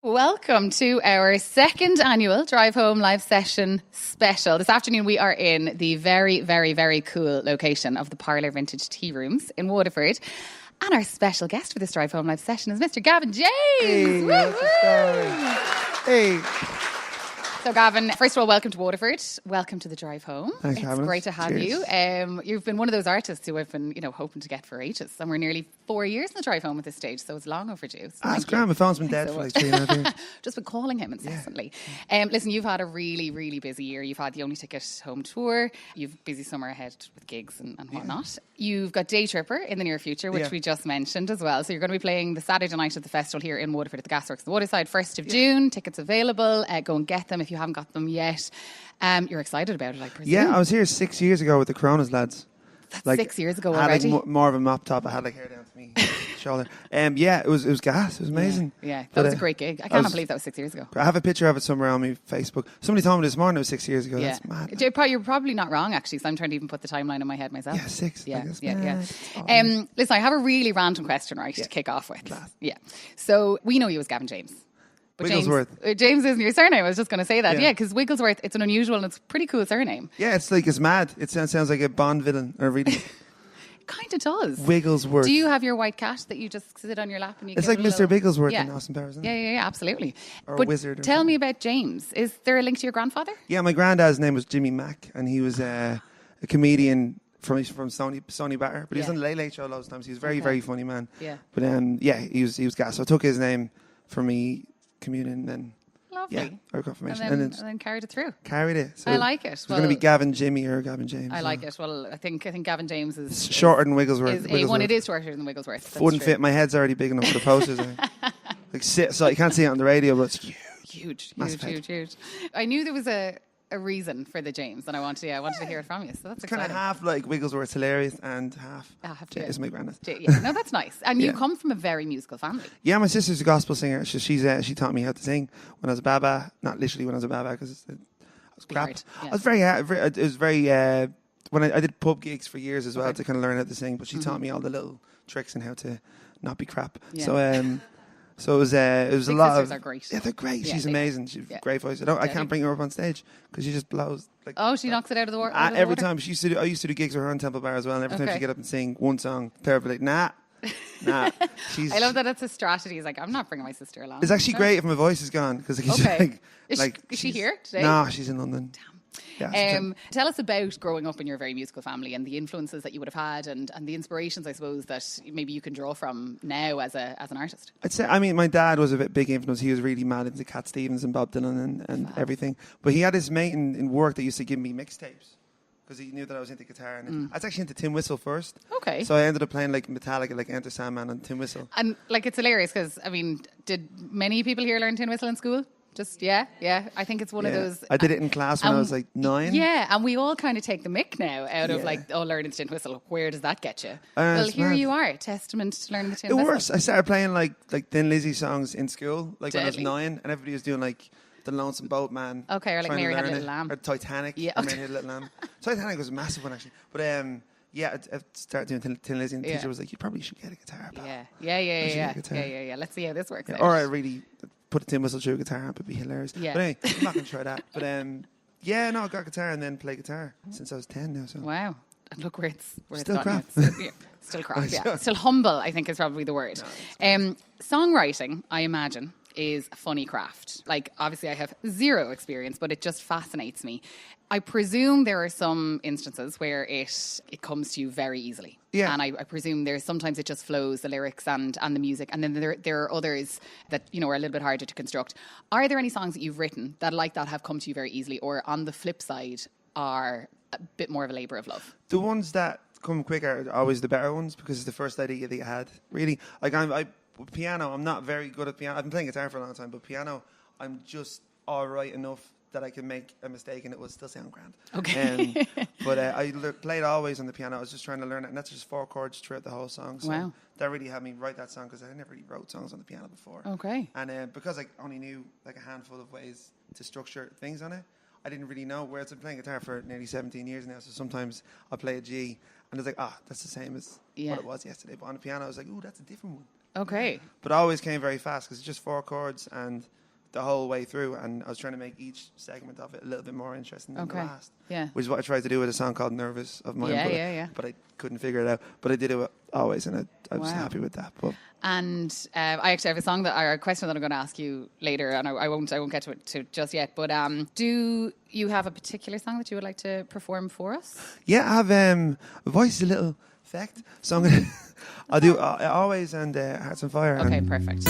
Welcome to our second annual Drive Home live session special. This afternoon we are in the very, very, very cool location of the Parlour Vintage Tea Rooms in Waterford. And our special guest for this Drive Home live session is Mr. Gavin James. Hey, what's the story? Hey. So Gavin, first of all, welcome to Waterford. Welcome to the Drive Home. Thanks for having us. It's great to have you. You've been one of those artists who I've been, hoping to get for ages. And we're nearly 4 years in the Drive Home at this stage, so it's long overdue. So That's grand. My phone's been dead for like 3 years. Just been calling him incessantly. Yeah. Listen, you've had a really, really busy year. You've had the Only Ticket home tour. You've busy summer ahead with gigs and whatnot. You've got Daytripper in the near future, which we just mentioned as well. So you're going to be playing the Saturday night of the festival here in Waterford at the Gasworks on the Waterside, 1st of June. Tickets available. Go and get them if you haven't got them yet. You're excited about it, I presume. Yeah, I was here 6 years ago with the Coronas lads. That's 6 years ago already. already. I had more of a mop top. I had like hair down to me shoulder. Yeah, it was gas. It was amazing. Yeah, that was a great gig. I cannot believe that was 6 years ago. I have a picture of it somewhere on my Facebook. Somebody told me this morning it was 6 years ago. That's mad. You're probably not wrong, actually, so I'm trying to even put the timeline in my head myself. Yeah, 6. Yeah. Awesome. Listen, I have a really random question, right, to kick off with. Class. Yeah. So we know you as Gavin James. But Wigglesworth. James isn't your surname. I was just going to say that. Yeah, because Wigglesworth, it's an unusual and it's a pretty cool surname. Yeah, it's mad. It sounds like a Bond villain. Or really. Kind of does. Wigglesworth. Do you have your white cat that you just sit on your lap and you It's give like it a Mr. little... Bigglesworth in Austin Powers, isn't it? Yeah, absolutely. Or but a wizard. Or tell something. me about James. Is there a link to your grandfather? Yeah, my granddad's name was Jimmy Mack, and he was a comedian from Sony Batter, but he was on the Late Late Show loads of times. He was a very, very funny man. Yeah. But he was gas. So I took his name for me communing, then Lovely. our confirmation, and then carried it through. Carried it. So I like it. It's going to be Gavin Jimmy or Gavin James. I like it. Well, I think Gavin James is shorter than Wigglesworth. It is shorter than Wigglesworth. Wouldn't fit. My head's already big enough for the posters. So you can't see it on the radio, but it's huge. I knew there was a reason for the James, and I wanted to hear it from you. So that's exciting. Kind of half like Wigglesworth's hilarious and half is my granddad. No, that's nice. And you come from a very musical family. Yeah, my sister's a gospel singer. She taught me how to sing when I was a baba. Not literally when I was a baba because I was crap. Yeah. I was very. It was very. When I did pub gigs for years as well to kind of learn how to sing, but she taught me all the little tricks and how to not be crap. Yeah. So it was a Big lot sisters of. are great. Yeah, they're great. She's amazing. She's a great voice. I can't bring her up on stage because she just blows. Like, she knocks it out of the water. Every time I used to do gigs with her on Temple Bar as well, and every time she get up and sing one song, they'd be like, nah. I love that it's a strategy. It's like, I'm not bringing my sister along. It's actually great if my voice is gone because is she here today? No, she's in London. Damn. Yeah, tell us about growing up in your very musical family and the influences that you would have had and the inspirations, I suppose, that maybe you can draw from now as an artist. I'd say, my dad was a big influence. He was really mad into Cat Stevens and Bob Dylan and everything. But he had his mate in work that used to give me mixtapes because he knew that I was into guitar. And I was actually into Tin Whistle first. Okay. So I ended up playing like Metallica, like Enter Sandman and Tin Whistle. And like it's hilarious because, did many people here learn Tin Whistle in school? Just, yeah. I think it's one of those... I did it in class when I was like 9. Yeah, and we all kind of take the mick now out of learning the tin whistle. Where does that get you? Well, here you are, testament to learning the tin whistle. It works. I started playing like Thin Lizzy songs in school, like when I was 9, and everybody was doing like The Lonesome Boatman. Okay, or like Mary Had a Little Lamb. Or Titanic. Yeah. Or Mary Had a Little Lamb. Titanic was a massive one, actually. But I started doing Tin Lizzy, and the teacher was like, you probably should get a guitar, pal. Yeah. Let's see how this works out. Or I really... put a tin whistle through a guitar amp, it'd be hilarious. Yeah. But anyway, I'm not going to try that. But I got guitar and then play guitar since I was 10 now. So. Wow. And look where it's still crap. Still crap, yeah. Still humble, I think is probably the word. Songwriting, I imagine, is a funny craft. Like, obviously I have zero experience, but it just fascinates me. I presume there are some instances where it comes to you very easily. Yeah. And I presume sometimes it just flows, the lyrics and the music. And then there are others that, are a little bit harder to construct. Are there any songs that you've written that like that have come to you very easily, or on the flip side are a bit more of a labour of love? The ones that come quicker are always the better ones because it's the first idea that you had. Really, like piano, I'm not very good at piano. I've been playing guitar for a long time, but piano, I'm just all right enough that I can make a mistake and it will still sound grand. Okay. But I played always on the piano. I was just trying to learn it, and that's just 4 chords throughout the whole song. So that really had me write that song because I never really wrote songs on the piano before. Okay. And because I only knew like a handful of ways to structure things on it, I didn't really know. Whereas I've been playing guitar for nearly 17 years now, so sometimes I'll play a G and it's like, that's the same as what it was yesterday. But on the piano, I was like, ooh, that's a different one. Okay. But it always came very fast because it's just 4 chords and the whole way through, and I was trying to make each segment of it a little bit more interesting than the last. Yeah. Which is what I tried to do with a song called Nervous of mine. But I couldn't figure it out. But I did it always, and I was happy with that. But. And I actually have a question that I'm going to ask you later, and I won't get to it just yet. But do you have a particular song that you would like to perform for us? Yeah, I have my voice is a little effect, so I'm gonna I'll do Always and Hearts on Fire. Okay, perfect.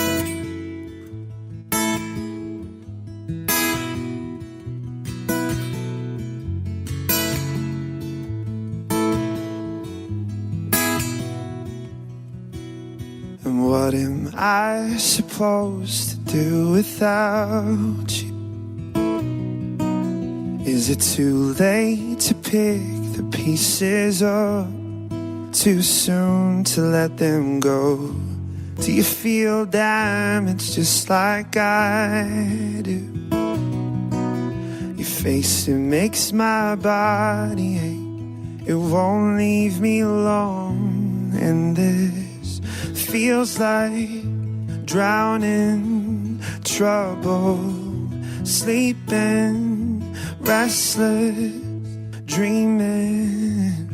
And what am I supposed to do without you? Is it too late to pick the pieces up? Too soon to let them go? Do you feel damaged just like I do? Your face, it makes my body ache. It won't leave me alone. And this feels like drowning, trouble, sleeping, restless, dreaming.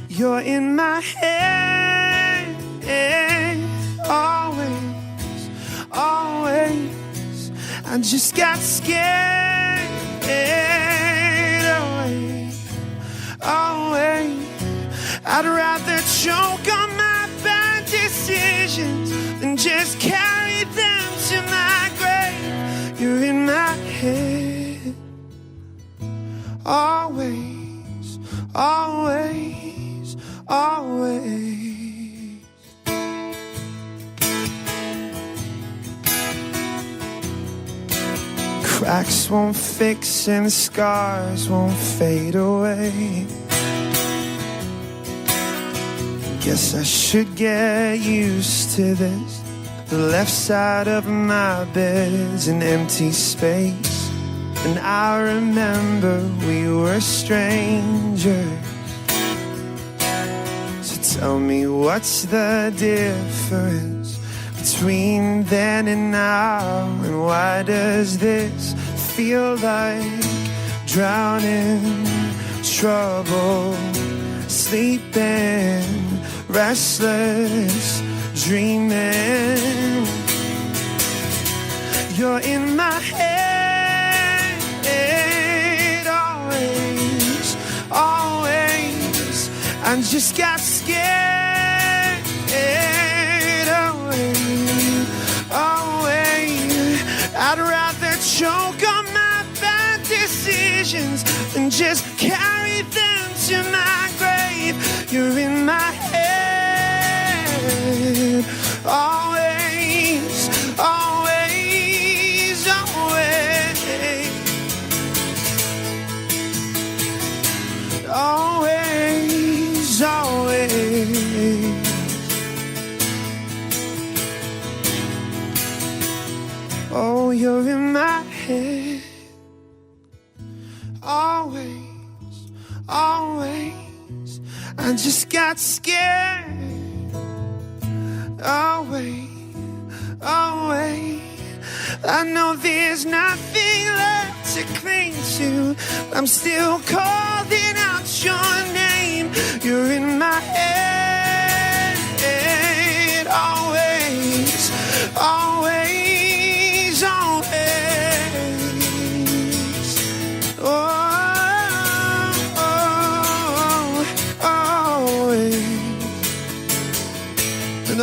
You're in my head, always, always. I just got scared, always. I'd rather choke on my bad decisions than just carry them to my grave. You're in my head, always, always, always. Cracks won't fix and the scars won't fade away. Guess I should get used to this. The left side of my bed's an empty space, and I remember we were strangers. So tell me, what's the difference between then and now? And why does this feel like drowning, trouble, sleeping, restless, dreaming? You're in my head, always, always. I just got scared, always, always. I'd rather choke on my bad decisions than just carry them to my grave. You're in my head, always, always, always, always, always. Oh, you're in my head, always, always. I just got scared, always, always. I know there's nothing left to cling to, but I'm still calling out your name. You're in my head, always, always, always. Oh, oh, always. And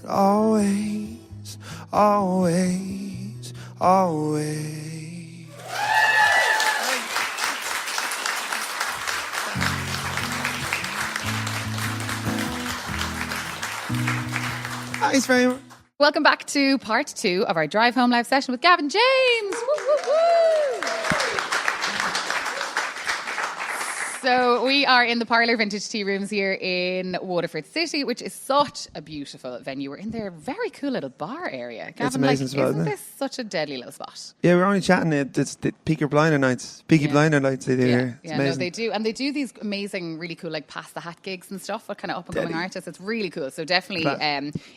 always, always, always. Thanks very much. Welcome back to part 2 of our Drive Home live session with Gavin James. Woo, woo, woo. So we are in the Parlour Vintage Tea Rooms here in Waterford City, which is such a beautiful venue. We're in their very cool little bar area. Gavin, it's amazing as well, isn't this such a deadly little spot? Yeah, we're only chatting. It's the Peaky Blinder nights. Peaky Blinder nights they do here. It's amazing. No, they do. And they do these amazing, really cool, like, pass the hat gigs and stuff with kind of up-and-coming artists. It's really cool. So definitely,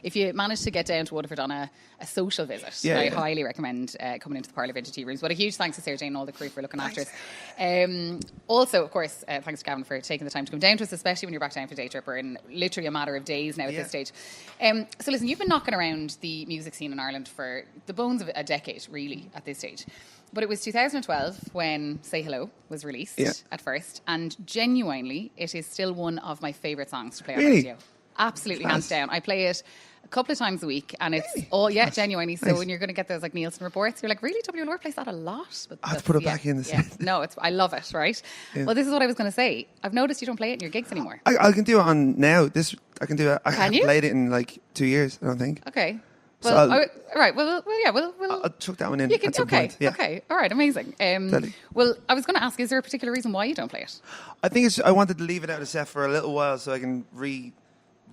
if you manage to get down to Waterford on a social visit, I highly recommend coming into the Parlour Vintage Tea Rooms. But a huge thanks to Sarah Jane and all the crew for looking after us. Also, of course, thanks to Gavin for taking the time to come down to us, especially when you're back down for Daytripper in literally a matter of days now at this stage. So listen, you've been knocking around the music scene in Ireland for the bones of a decade, really, at this stage. But it was 2012 when Say Hello was released at first, and genuinely, it is still one of my favourite songs to play on radio. Absolutely, hands down. I play it a couple of times a week, and it's genuinely. So when you're going to get those like Nielsen reports, you're like, really, WLR plays that a lot? But I have to put it back in the set. No, I love it, right? Yeah. Well, this is what I was going to say. I've noticed you don't play it in your gigs anymore. I can do it on now. I can do it. I haven't played it in like 2 years, I don't think. Okay. Well, all right. Well, I'll chuck that one in. At some point. Yeah. Okay. All right. Amazing. Well, I was going to ask, is there a particular reason why you don't play it? I think I wanted to leave it out of set for a little while so I can redo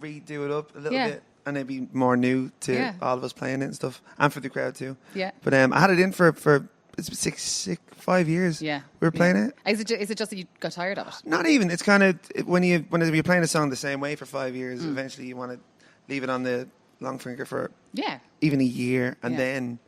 it up a little bit. And it'd be more new to all of us playing it and stuff, and for the crowd too. Yeah. But I had it in for it's 5 years. Yeah. We were playing it. Is it just that you got tired of it? Not even. It's kind of when you're playing a song the same way for 5 years. Eventually, you want to leave it on the long finger for even a year, and then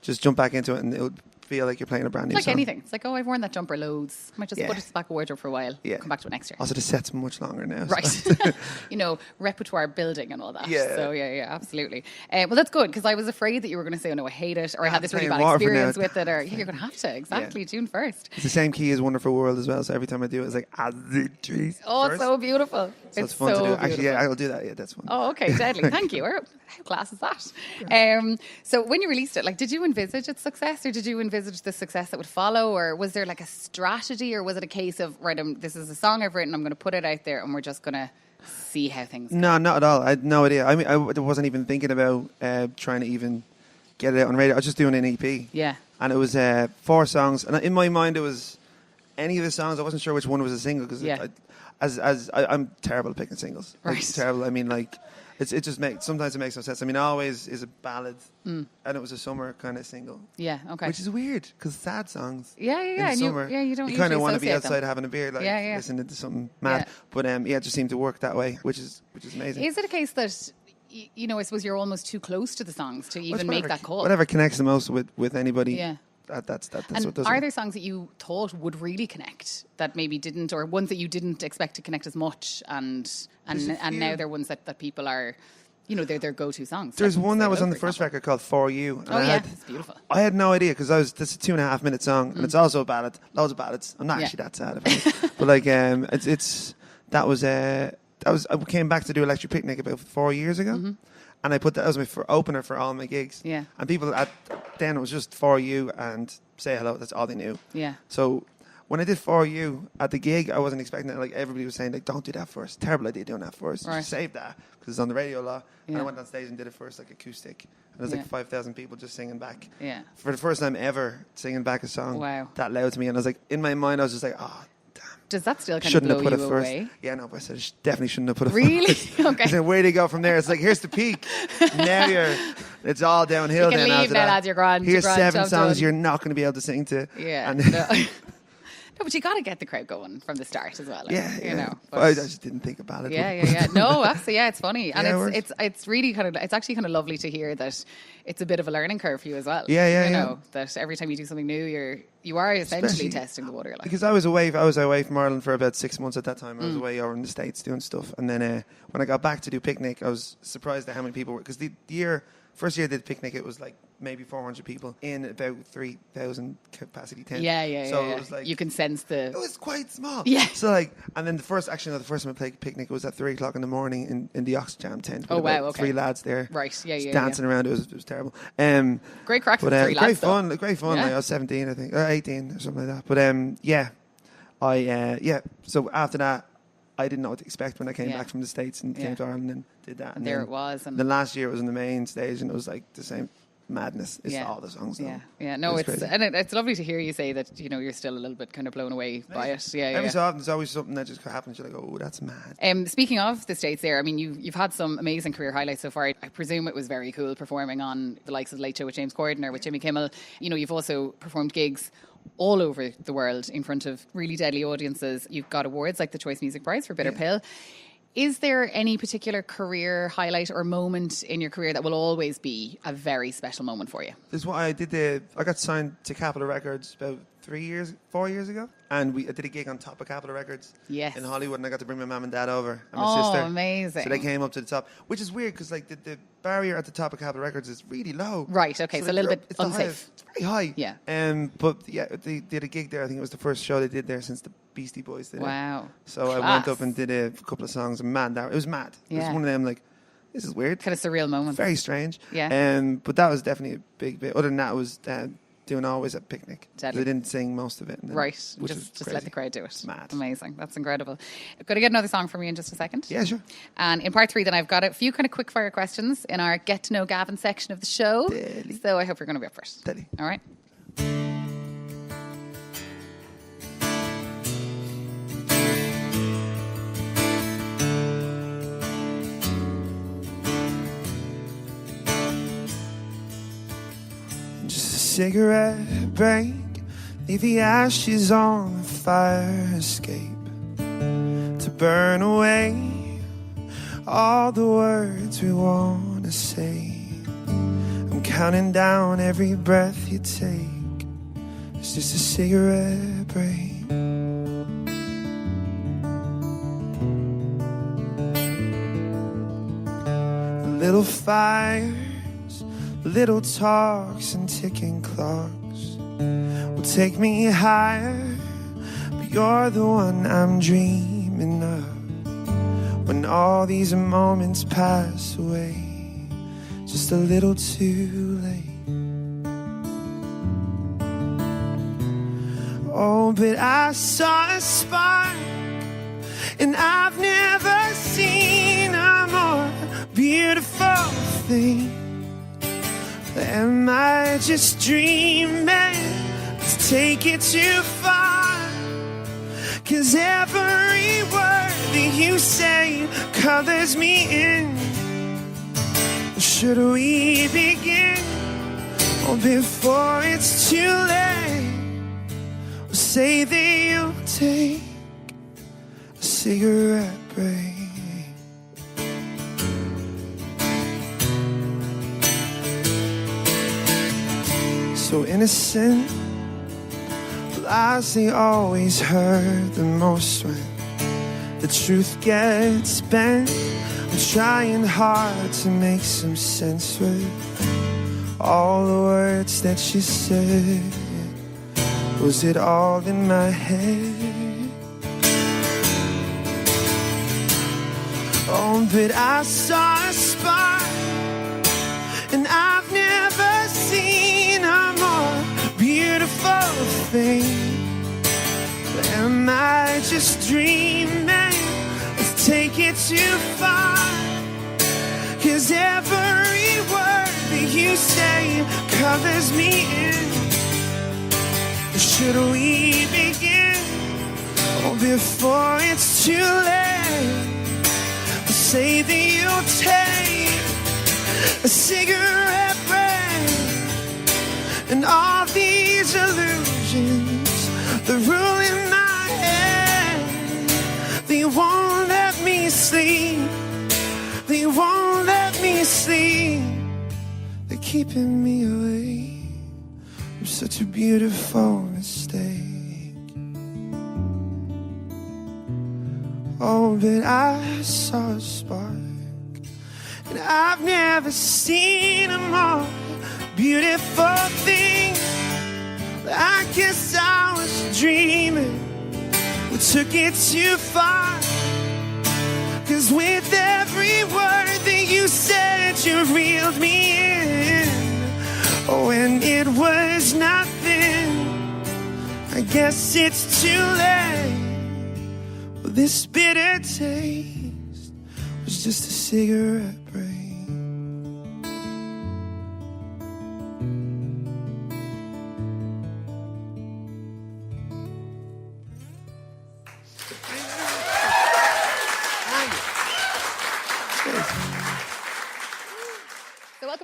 just jump back into it, and it'll feel like you're playing a brand new song. Like anything. It's like, I've worn that jumper loads. I might just put it back a wardrobe for a while. Yeah. Come back to it next year. Also, the set's much longer now. Right. So. Repertoire building and all that. Yeah. So, absolutely. Well, that's good, because I was afraid that you were going to say, oh, no, I hate it, or I had this really bad experience with it, or you're going to have to. Exactly. June 1st. It's the same key as Wonderful World as well, so every time I do it, it's like, as the trees. Oh, it's so beautiful. It's fun to do. Beautiful. Actually, I'll do that. Yeah, that's fun. Oh, okay. Deadly. Thank you. How class is that? So when you released it, did you envisage its success, or did you envisage the success that would follow, or was there like a strategy, or was it a case of, right, this is a song I've written, I'm going to put it out there, and we're just going to see how things go? No, not at all. I had no idea. I mean, I wasn't even thinking about trying to even get it out on radio. I was just doing an EP. Yeah. And it was 4 songs, and in my mind it was any of the songs. I wasn't sure which one was a single, because I'm terrible at picking singles. Right. Terrible. I mean, sometimes it makes no sense. I mean, Always is a ballad, and it was a summer kind of single. Yeah, okay. Which is weird, because sad songs. Yeah. In summer, you don't. You kind of want to be outside having a beer, listening to something mad. Yeah. But it just seemed to work that way, which is amazing. Is it a case that I suppose you're almost too close to the songs to even make that call? Whatever connects the most with anybody. Yeah. That's what does it. Are there songs that you thought would really connect that maybe didn't, or ones that you didn't expect to connect as much, and now they're ones that people are, they're their go-to songs? There's one that was on the first record called For You. And it's beautiful. I had no idea, because this is a 2.5 minute song, and it's also a ballad, loads of ballads. I'm not actually that sad about it, but I came back to do Electric Picnic about 4 years ago. Mm-hmm. And I put that as my opener for all my gigs. Yeah. And people then it was just For You and Say Hello. That's all they knew. Yeah. So when I did For You at the gig, I wasn't expecting it. Like, everybody was saying, don't do that first. Terrible idea doing that first. Right. Just save that, because it's on the radio a lot. Yeah. And I went on stage and did it first, like acoustic. And there's 5,000 people just singing back. Yeah. For the first time ever, singing back a song that loud to me. And I was like, in my mind, I was just like, oh, does that still kind of blow you away? Yeah, no, but I said definitely shouldn't have put it first. Really? Okay. I said, where do you go from there? It's like, here's the peak. Now it's all downhill. You can leave now, lads, you're grand. Here's 7 songs you're not going to be able to sing to. Yeah. No, but you got to get the crowd going from the start as well. I just didn't think about it. Yeah. No, absolutely. Yeah, it's funny, and it's really it's actually kind of lovely to hear that it's a bit of a learning curve for you as well. Yeah. That every time you do something new, you are essentially testing the water. Because I was away from Ireland for about 6 months at that time. I was away over in the States doing stuff, and then when I got back to do Picnic, I was surprised at how many people were, because the first year I did Picnic, it was like maybe 400 people in about 3,000 capacity tent. Yeah. So it was like, you can sense it was quite small. Yeah. So and then the first time I played Picnic was at 3 o'clock in the morning in the Oxjam tent. Oh wow! Okay. 3 lads there. Right. Yeah. Dancing around. It was terrible. Great crack for 3 lads. Great fun. Yeah. I was 17, I think, or 18 or something like that. But So after that, I didn't know what to expect when I came back from the States and came to Ireland and did that. And there it was. And the last year it was on the main stage, and it was like the same madness. It's all the songs. Yeah. No, it's lovely to hear you say that. You're still a little bit kind of blown away by it. Yeah. Every so often, there's always something that just happens. You're like, oh, that's mad. Speaking of the States, there. I mean, you've had some amazing career highlights so far. I presume it was very cool performing on the likes of the Late Show with James Corden or with Jimmy Kimmel. You've also performed gigs all over the world in front of really deadly audiences. You've got awards like the Choice Music Prize for Bitter Pill. Is there any particular career highlight or moment in your career that will always be a very special moment for you? This is why I got signed to Capitol Records about 4 years ago. And I did a gig on top of Capitol Records in Hollywood, and I got to bring my mum and dad over and my sister. Oh, amazing. So they came up to the top, which is weird because like the barrier at the top of Capitol Records is really low. Right, okay, so a little bit unsafe. It's very high. Yeah. But yeah, they did a gig there. I think it was the first show they did there since the Beastie Boys did it. Wow. So I went up and did a couple of songs, and man, it was mad. It was one of them like, this is weird. Kind of surreal moment. Very strange. Yeah. But that was definitely a big bit. Other than that, it was doing Always at Picnic. Deadly. They didn't sing most of it. Right. Just let the crowd do it. It's mad. Amazing. That's incredible. I've got to get another song from you in just a second. Yeah, sure. And in part 3, then I've got a few kind of quick fire questions in our Get to Know Gavin section of the show. Deadly. So I hope you're going to be up first. Deadly. All right. Cigarette break, leave the ashes on the fire escape to burn away all the words we want to say. I'm counting down every breath you take. It's just a cigarette break. Little fires, little talks and ticking clocks will take me higher, but you're the one I'm dreaming of. When all these moments pass away, just a little too late. Oh, but I saw a spark, and I've never seen a more beautiful thing. Am I just dreaming? Let's take it too far, 'cause every word that you say colors me in. Should we begin? Or before it's too late, we'll say that you'll take a cigarette break. So innocent, lies they always hurt the most when the truth gets bent. I'm trying hard to make some sense with all the words that she said. Was it all in my head? Oh, but I saw a spark, and I've never seen a more beautiful thing. But am I just dreaming? Let's take it too far, 'cause every word that you say covers me in. Should we begin? Or before it's too late, we'll say that you'll take a cigarette break. And all these illusions, the rule in my head, they won't let me sleep. They won't let me sleep. They're keeping me away from such a beautiful mistake. Oh, but I saw a spark, and I've never seen a more beautiful thing. I guess I was dreaming. We took it too far, 'cause with every word that you said, you reeled me in. Oh, and it was nothing. I guess it's too late. Well, this bitter taste was just a cigarette break.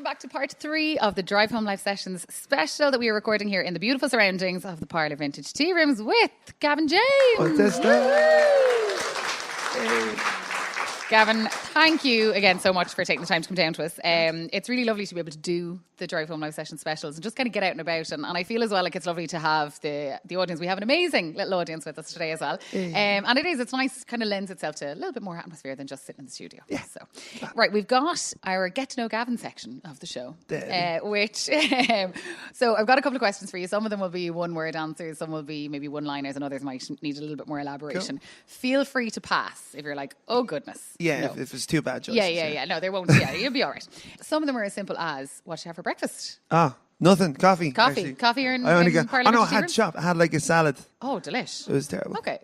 back to part 3 of the Drive Home Live Sessions special that we are recording here in the beautiful surroundings of the Parlour Vintage Tea Rooms with Gavin James. What's this stuff? Gavin, thank you again so much for taking the time to come down to us. It's really lovely to be able to do the Drive Home Live Session specials and just kind of get out and about. And I feel as well like it's lovely to have the audience. We have an amazing little audience with us today as well. And it's nice, kind of lends itself to a little bit more atmosphere than just sitting in the studio. Yeah. So, right, we've got our Get to Know Gavin section of the show. So I've got a couple of questions for you. Some of them will be one-word answers. Some will be maybe one-liners and others might need a little bit more elaboration. Cool. Feel free to pass if you're like, oh, goodness. Yeah, no. if it's too bad choices. Yeah. No, there won't. Yeah, you'll be all right. Some of them are as simple as, what did you have for breakfast? Nothing. Coffee. Coffee or I had chop. I had like a salad. Oh, delish. It was terrible. Okay.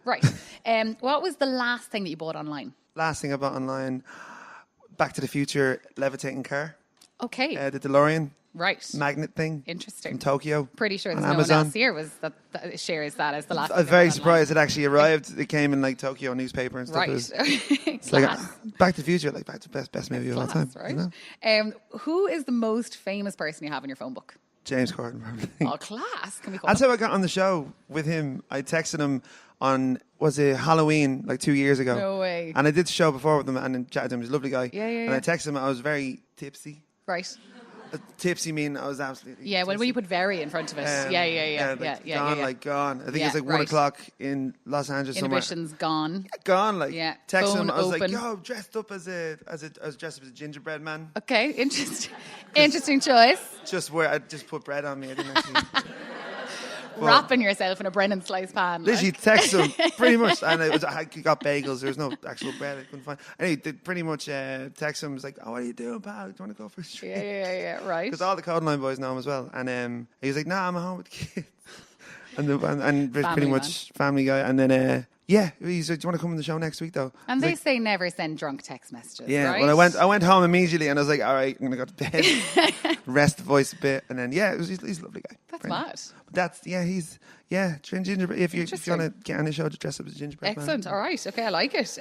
Right. What was the last thing that you bought online? Last thing I bought online, Back to the Future levitating car. Okay. The DeLorean. Right. Magnet thing. Interesting. From Tokyo. Pretty sure there's on no Amazon. one else here that shares that as the last. I was very surprised it actually arrived. It came in like Tokyo newspaper and stuff. Right. It's like Back to the Future, like Back to best movie of all time. Right. You know? Who is the most famous person you have in your phone book? James Corden, probably. Oh, class. Can we call That's how I got on the show with him. I texted him on, was it Halloween, like 2 years ago? No way. And I did the show before with him and chatted to him. He's a lovely guy. Yeah. And I texted him, I was very tipsy. Right. Tipsy mean I was absolutely tipsy. When you put very in front of it. Gone. I think it's like 1 o'clock in Los Angeles Inhibition's somewhere. Gone. Like, text him. I was like, yo, dressed up I was dressed up as a gingerbread man. Okay, interesting choice. I just put bread on me. I didn't actually. Wrapping yourself in a Brennan slice pan. Literally text him pretty much, and I got bagels. There was no actual bread. I couldn't find. Anyway, they pretty much text him. Was like, "Oh, what are you doing, pal? Do you want to go for a treat?" Yeah, right. Because all the Code Line boys know him as well, and he was like, "Nah, I'm at home with the kids." and pretty much family guy, and then he's like, "Do you want to come on the show next week, though?" And they say never send drunk text messages. Yeah, right? well, I went home immediately, and I was like, "All right, I'm gonna go to bed, rest the voice a bit," and then he's a lovely guy. That's mad. But he's gingerbread. If you want to get on the show, to dress up as a gingerbread. Excellent. Man. All right. Okay, I like it.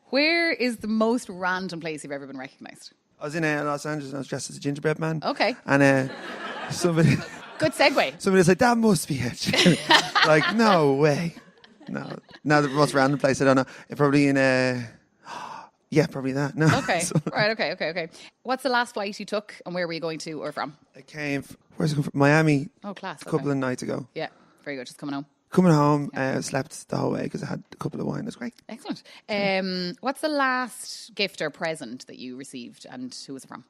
Where is the most random place you've ever been recognised? I was in Los Angeles and I was dressed as a gingerbread man. Okay. And somebody. Good segue. Somebody was like, "That must be it." Like, no way. No, the most random place, I don't know. Probably in probably that. No. Okay. Right. Okay. What's the last flight you took, and where were you going to or from? I came. Where's it come from? Miami. Oh, class. A couple of nights ago. Yeah. Very good. Just coming home. Slept the whole way because I had a couple of wine. That's great. Excellent. What's the last gift or present that you received, and who was it from?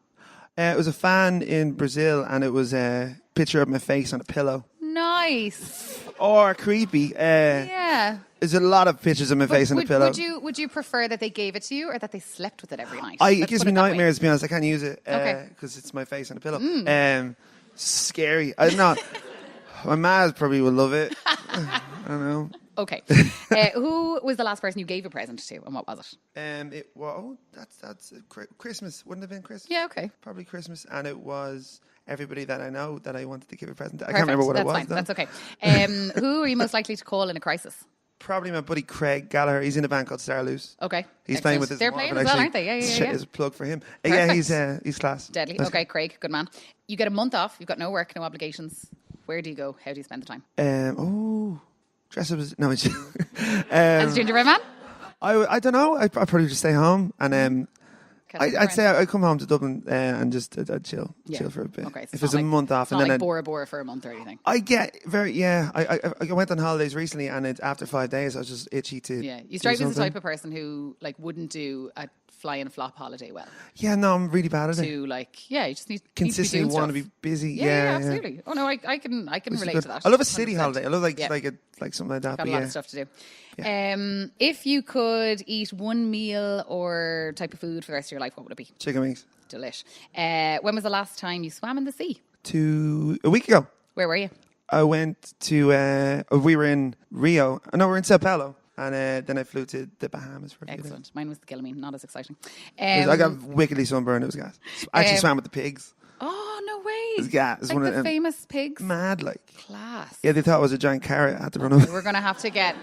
It was a fan in Brazil, and it was a picture of my face on a pillow. Nice. Or creepy. There's a lot of pictures of my face on a pillow. Would you prefer that they gave it to you or that they slept with it every night? It gives me nightmares, to be honest. I can't use it because it's my face on a pillow. Scary. I don't know. My ma probably would love it. I don't know. Okay. Who was the last person you gave a present to, and what was it? That's Christmas. Wouldn't have been Christmas. Yeah, okay. Probably Christmas, and it was everybody that I know that I wanted to give a present to. I can't remember what it was. Fine. That's okay. Who are you most likely to call in a crisis? Probably my buddy Craig Gallagher. He's in a band called Star Loose. Okay. He's playing with his They're playing as well, aren't they? Yeah. It's a plug for him. Yeah, he's class. Deadly. Okay, Craig, good man. You get a month off. You've got no work, no obligations. Where do you go? How do you spend the time? Dress up as... No, as a gingerbread man? I don't know. I'd probably just stay home and... I'd say I'd come home to Dublin and just I'd chill for a bit. Okay, if it's a month off, it's and not then like Bora for a month or anything. I get I went on holidays recently, and after 5 days, I was just itchy to. Yeah, you strike me as the type of person who wouldn't do a fly and flop holiday well. Yeah, no, I'm really bad at it. You just need consistently want to be busy. Yeah, absolutely. Oh no, I can relate to that. I love a city holiday. I love like something like that. Got a lot of stuff to do. Yeah. If you could eat one meal or type of food for the rest of your life, what would it be? Chicken wings. Delish. When was the last time you swam in the sea? A week ago. Where were you? I went to. We were in Rio. No, we're in Sao Paulo. And then I flew to the Bahamas for a few days. Excellent. Mine was the Gillamine, not as exciting. I got wickedly sunburned. It was gas. I actually swam with the pigs. Oh, no way. It was gas. Like the famous pigs? Mad, like. Class. Yeah, they thought it was a giant carrot. I had to run over. We're going to have to get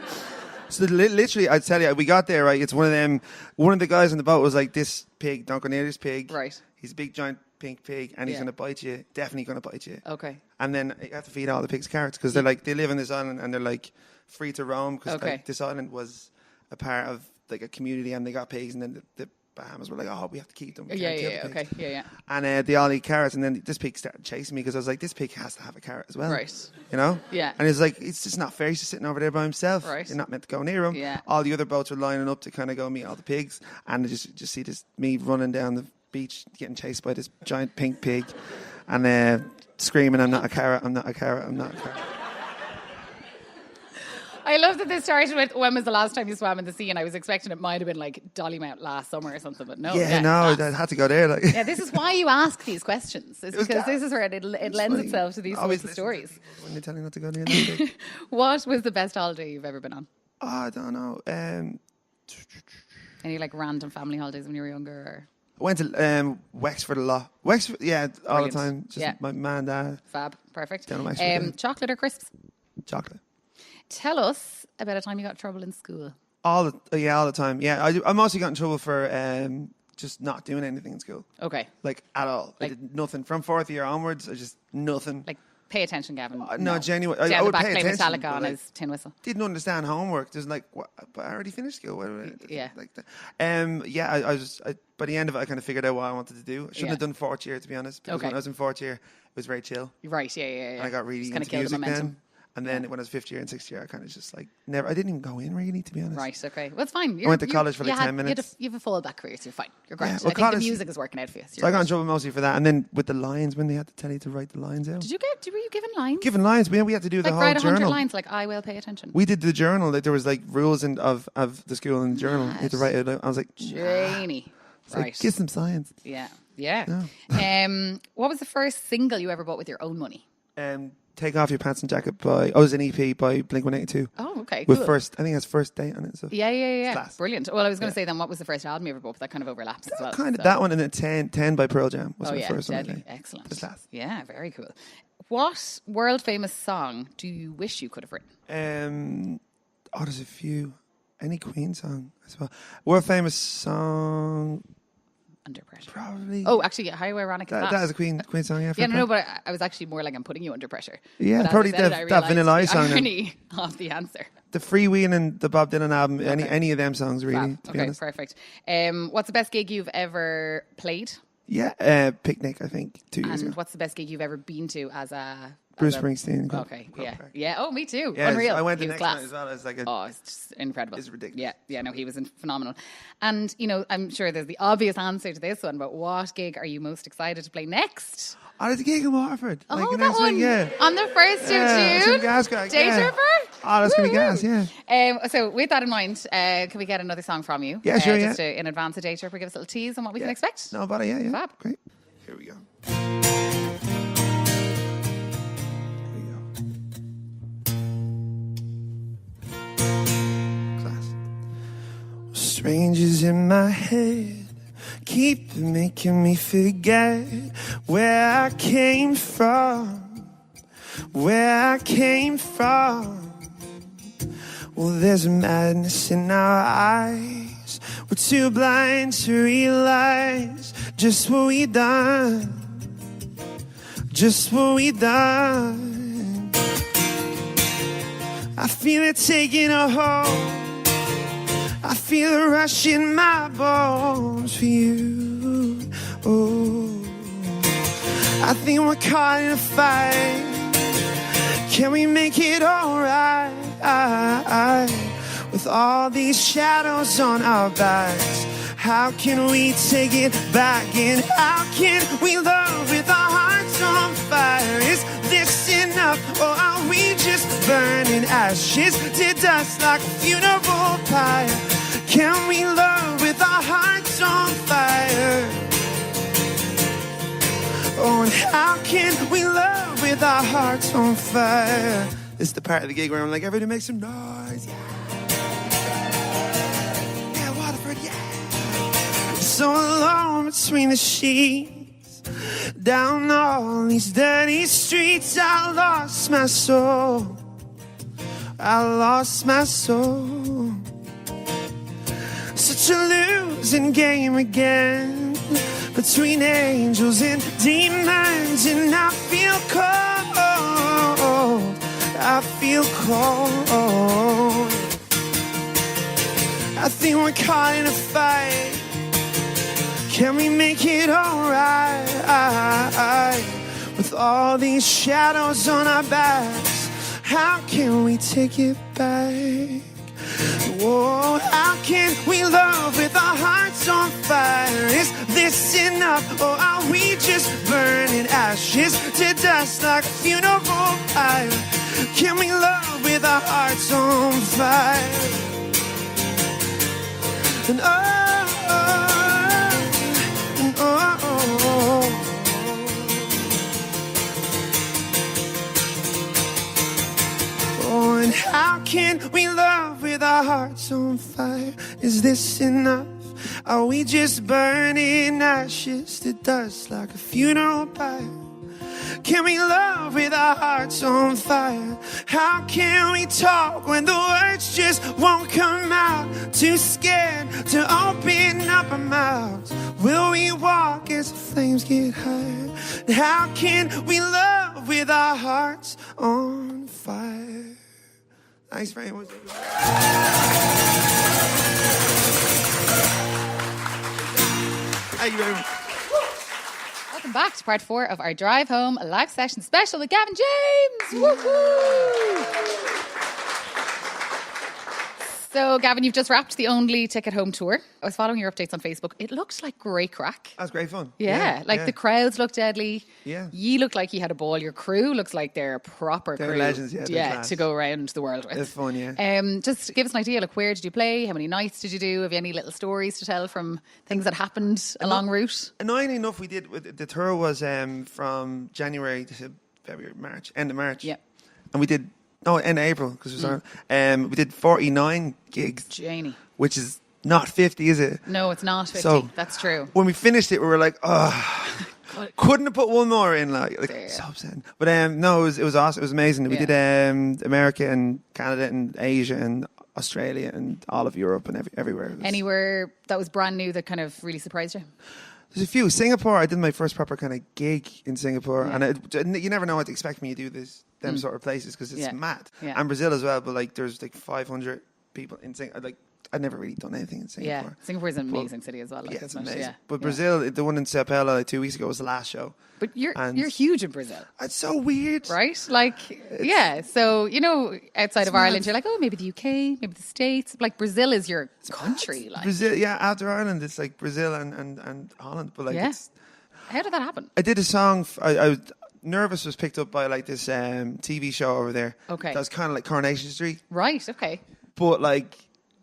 So literally, I'd tell you, we got there, right? It's one of them. One of the guys on the boat was like, "This pig, don't go near this pig. Right. He's a big, giant pink pig, and he's going to bite you. Definitely going to bite you." Okay. And then you have to feed all the pigs carrots because they're like, they live on this island and they're like free to roam because like, this island was a part of like a community and they got pigs, and then the Bahamas were like, "Oh, we have to keep them." Okay. And they all eat carrots, and then this pig started chasing me because I was like, "This pig has to have a carrot as well." Right. You know? Yeah. And it's like, it's just not fair. He's just sitting over there by himself. Right. You're not meant to go near him. Yeah. All the other boats are lining up to kind of go meet all the pigs, and I just see this me running down the beach getting chased by this giant pink pig, and screaming, "I'm not a carrot! I'm not a carrot! I'm not a carrot!" I love that this started with, when was the last time you swam in the sea? And I was expecting it might have been like Dollymount last summer or something, but no. I had to go there. Like. Yeah, this is why you ask these questions. It's because this is where it lends itself to these sorts of stories. When they tell you not to go near them. What was the best holiday you've ever been on? Oh, I don't know. Any like random family holidays when you were younger? Or? I went to Wexford a lot. Wexford, all the time. Just my man and dad. Fab, perfect. Down in Wexford, chocolate or crisps? Chocolate. Tell us about a time you got in trouble in school. All the time. Yeah, I mostly got in trouble for just not doing anything in school. Okay. Like, at all. Like, I did nothing. From fourth year onwards, I just, nothing. Like, pay attention, Gavin. No, genuine. I would pay attention. Metallica on his tin whistle. Didn't understand homework. There's like, what? But I already finished school. Yeah. Like that. By the end of it, I kind of figured out what I wanted to do. I shouldn't have done fourth year, to be honest. Because when I was in fourth year, it was very chill. Right, yeah. And I got really into music then. And then when I was fifth year and sixth year, I kind of just like I didn't even go in really, to be honest. Right, okay. Well, it's fine. I went to college for like 10 minutes. You have a fallback career, so you're fine. You're great. Yeah, I think the music is working out for you. So I got in trouble mostly for that. And then with the lines, when they had to tell you to write the lines out. Were you given lines? Given lines. We had to do the whole journal. Like write 100 lines, like I will pay attention. We did the journal. Like, there was like rules of the school in the journal. You had to write it out. I was like, Janie. Right. Like, get some science. Yeah. What was the first single you ever bought with your own money? Take Off Your Pants and Jacket by, was an EP by Blink-182. Oh, okay, cool. With I think that's First Date on it. So. Yeah. Class. Brilliant. Well, I was going to say then, what was the first album you ever bought? But that kind of overlaps as well. That one, and then 10 by Pearl Jam was my first deadly. one. Excellent. That's class. Yeah, very cool. What world famous song do you wish you could have written? There's a few. Any Queen song as well. World famous song. Under Pressure. Probably. Oh, actually, how ironic is that? That is a Queen song, yeah. Yeah, no, but I was actually more like, I'm putting you under pressure. Yeah, probably that Vanilla Ice song. The irony of the answer. The Freewheeling and the Bob Dylan album, any of them songs, really, to be honest. Perfect. What's the best gig you've ever played? Yeah, Picnic, I think, 2 years ago. And what's the best gig you've ever been to as a... Bruce Springsteen. Okay, yeah. Oh, me too. Yeah, Unreal. I went the next night as well. It's like it's just incredible. It's ridiculous. Yeah, no, he was phenomenal. And, I'm sure there's the obvious answer to this one, but what gig are you most excited to play next? There's a gig in Waterford. Oh, like that one. Yeah. On the 1st of June? Daytripper? That's going to be gas, yeah. So with that in mind, can we get another song from you? Yeah, sure, Just in advance of Daytripper, give us a little tease on what we can expect? No, but yeah. Fab. Great. Here we go. Strangers in my head keep making me forget where I came from. Well, there's a madness in our eyes. We're too blind to realize just what we done. I feel it taking a hold. I feel a rush in my bones for you. Oh, I think we're caught in a fight. Can we make it all right? With all these shadows on our backs, how can we take it back? And how can we love with our hearts on fire? Is this enough, or are we just burning ashes to dust like a funeral pyre? Can we love with our hearts on fire? Oh, and how can we love with our hearts on fire? This is the part of the gig where I'm like, everybody make some noise, yeah, Waterford, yeah. So alone between the sheets, down all these dirty streets, I lost my soul. such a losing game again, between angels and demons, and I feel cold, I feel cold. I think we're caught in a fight. Can we make it alright? With all these shadows on our backs, how can we take it back? Whoa, how can we love with our hearts on fire? Is this enough, or are we just burning ashes to dust like a funeral pyre? Can we love with our hearts on fire? And and how can we love with our hearts on fire? Is this enough? Are we just burning ashes to dust like a funeral pyre? Can we love with our hearts on fire? How can we talk when the words just won't come out? Too scared to open up our mouths. Will we walk as the flames get higher? How can we love with our hearts on fire? Thanks very much. Thank you very much. Welcome back to part 4 of our Drive Home live session special with Gavin James. Woo-hoo! So, Gavin, you've just wrapped the Only Ticket Home tour. I was following your updates on Facebook. It looked like great crack. That was great fun. Yeah, the crowds looked deadly. Yeah. You look like you had a ball. Your crew looks like they're a proper crew. They're legends, to go around the world with. It's fun, yeah. Just give us an idea, like, where did you play? How many nights did you do? Have you any little stories to tell from things that happened along route? Annoyingly enough, we did. The tour was from January to February, March, end of March. Yeah. And we did... No, end of April, because we did 49 gigs. Janie. Which is not 50, is it? No, it's not 50. So that's true. When we finished it, we were like, oh, couldn't have put one more in. Like so upsetting. But no, it was awesome. It was amazing. We did America and Canada and Asia and Australia and all of Europe and everywhere. Anywhere that was brand new that kind of really surprised you? There's a few. Singapore, I did my first proper kind of gig in Singapore. And you never know what to expect when you do them sort of places, because it's mad. Yeah. And Brazil as well, but like there's like 500 people in Singapore. Like I'd never really done anything in Singapore. Yeah, Singapore is an amazing city as well. Like, it's amazing. Yeah. But Brazil, the one in Sao Paulo like 2 weeks ago was the last show. But you're huge in Brazil. It's so weird. Right? Like, so, outside of Ireland, you're like, oh, maybe the UK, maybe the States. Like, Brazil is your country. Like. Brazil, after Ireland, it's like Brazil and Holland. But like, how did that happen? I did a song, I was... Nervous was picked up by like this TV show over there. Okay. That was kind of like Coronation Street. Right, okay. But like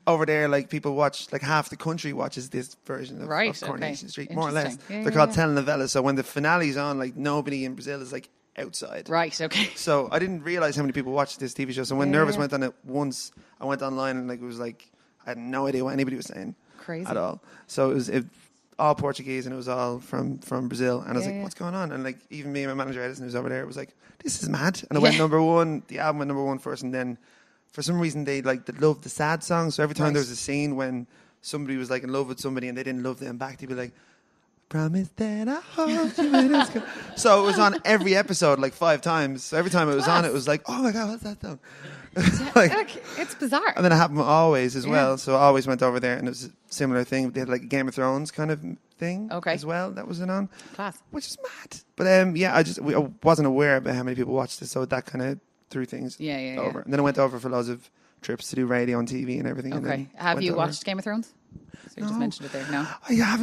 over there, like people watch, like half the country watches this version of Coronation Street, more or less. They're called telenovelas. So when the finale's on, like nobody in Brazil is like outside. Right, okay. So I didn't realise how many people watched this TV show. So when Nervous went on it once, I went online and like it was like, I had no idea what anybody was saying. Crazy. At all. So it was... all Portuguese, and it was all from Brazil. And I was like, what's going on? And like, even me and my manager Edison, who's over there, was like, this is mad. And it went number one. The album went number one first, and then for some reason they loved the sad songs. So every time there was a scene when somebody was like in love with somebody and they didn't love them back, they'd be like, promise that I'll hold you. So it was on every episode like 5 times. So every time it was on, it was like, oh my God, what's that song? like, it's bizarre. And then it happened always as well. So I always went over there, and it was a similar thing. They had like a Game of Thrones kind of thing as well that was on. Class. Which is mad. But I wasn't aware about how many people watched it, so that kind of threw things over. And then I went over for loads of trips to do radio and TV and everything. Okay. And have you watched Game of Thrones? So you just mentioned it there. No.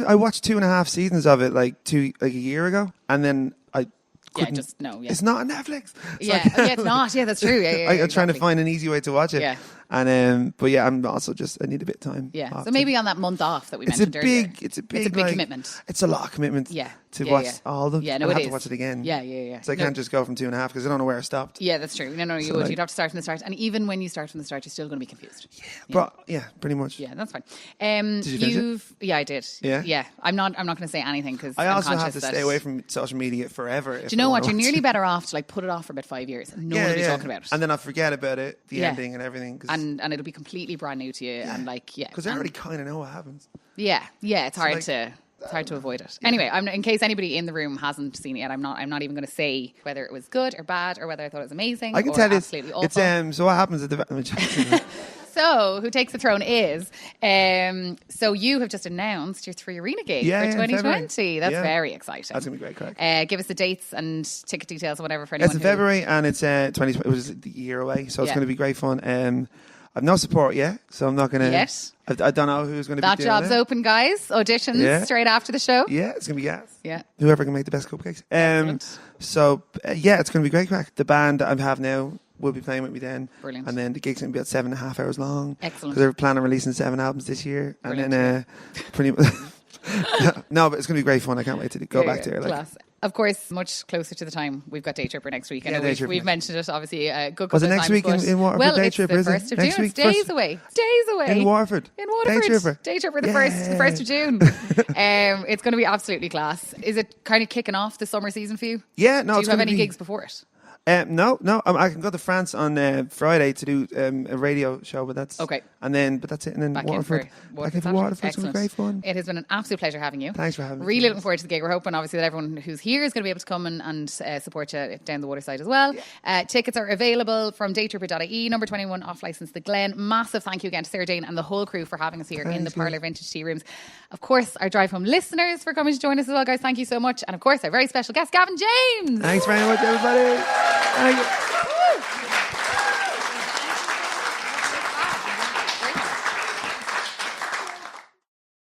I watched 2.5 seasons of it like a year ago, and then I It's not on Netflix. It's not. Yeah, that's true. I'm trying to find an easy way to watch it. Yeah. And but I'm also I need a bit of time. Yeah. So maybe on that month off that we mentioned earlier. It's a big commitment. It's a lot of commitment. Yeah. To watch all of them. Yeah, no, I have to watch it again. Yeah. So I can't just go from 2.5 because I don't know where I stopped. Yeah, that's true. No, you would. You'd have to start from the start. And even when you start from the start, you're still going to be confused. Yeah, pretty much. Yeah, that's fine. Did you finish it? Yeah, I did. Yeah. I'm not going to say anything because I also have to stay away from social media forever. Do you know what? You're nearly better off to like put it off for about 5 years and no one will be talking about it. And then I'll forget about it, the ending and everything. And and it'll be completely brand new to you. Yeah. And like, yeah. Because I already kind of know what happens. Yeah. It's hard to avoid it. Yeah. Anyway, in case anybody in the room hasn't seen it yet, I'm not even going to say whether it was good or bad or whether I thought it was amazing. I can tell you, it's so what happens at the. So, Who Takes the Throne is, so you have just announced your 3 arena gig for 2020. That's very exciting. That's going to be great crack. Give us the dates and ticket details or whatever for anyone. It's in February and it's 2020. It was the year away, so it's going to be great fun. I've no support yet, so I'm not going to... Yet? I don't know who's going to be doing it. That job's open, guys. Auditions straight after the show. Yeah, it's going to be gas. Yeah. Whoever can make the best cupcakes. So, it's going to be great crack. The band that I have now will be playing with me then. Brilliant. And then the gig's going to be about 7.5 hours long. Excellent. Because they're planning on releasing 7 albums this year. Brilliant. And then pretty much... No, but it's going to be great fun. I can't wait to go back there. Class. Of course, much closer to the time, we've got Daytripper next week. We've mentioned it, obviously, a good couple of times. Was it next week in Waterford? Well, Daytripper, it's the 1st of June. It's days away. Days away. In Waterford. Daytripper, the 1st of June. It's going to be absolutely class. Is it kind of kicking off the summer season for you? Yeah, no. Do you have any gigs before it? No. I can go to France on Friday to do a radio show, but that's okay. But that's it. And then Waterford. Back in for Waterford. It's going to be great fun. It has been an absolute pleasure having you. Thanks for having me. Really looking forward to the gig. We're hoping, obviously, that everyone who's here is going to be able to come and support you down the waterside as well. Yeah. Tickets are available from daytripper.ie, number 21 off licence The Glen. Massive thank you again to Sarah Jane and the whole crew for having us here in the Parlour Vintage Tea Rooms. Of course, our Drive Home listeners for coming to join us as well, guys. Thank you so much. And of course, our very special guest, Gavin James. Thanks very much, everybody. Thank you.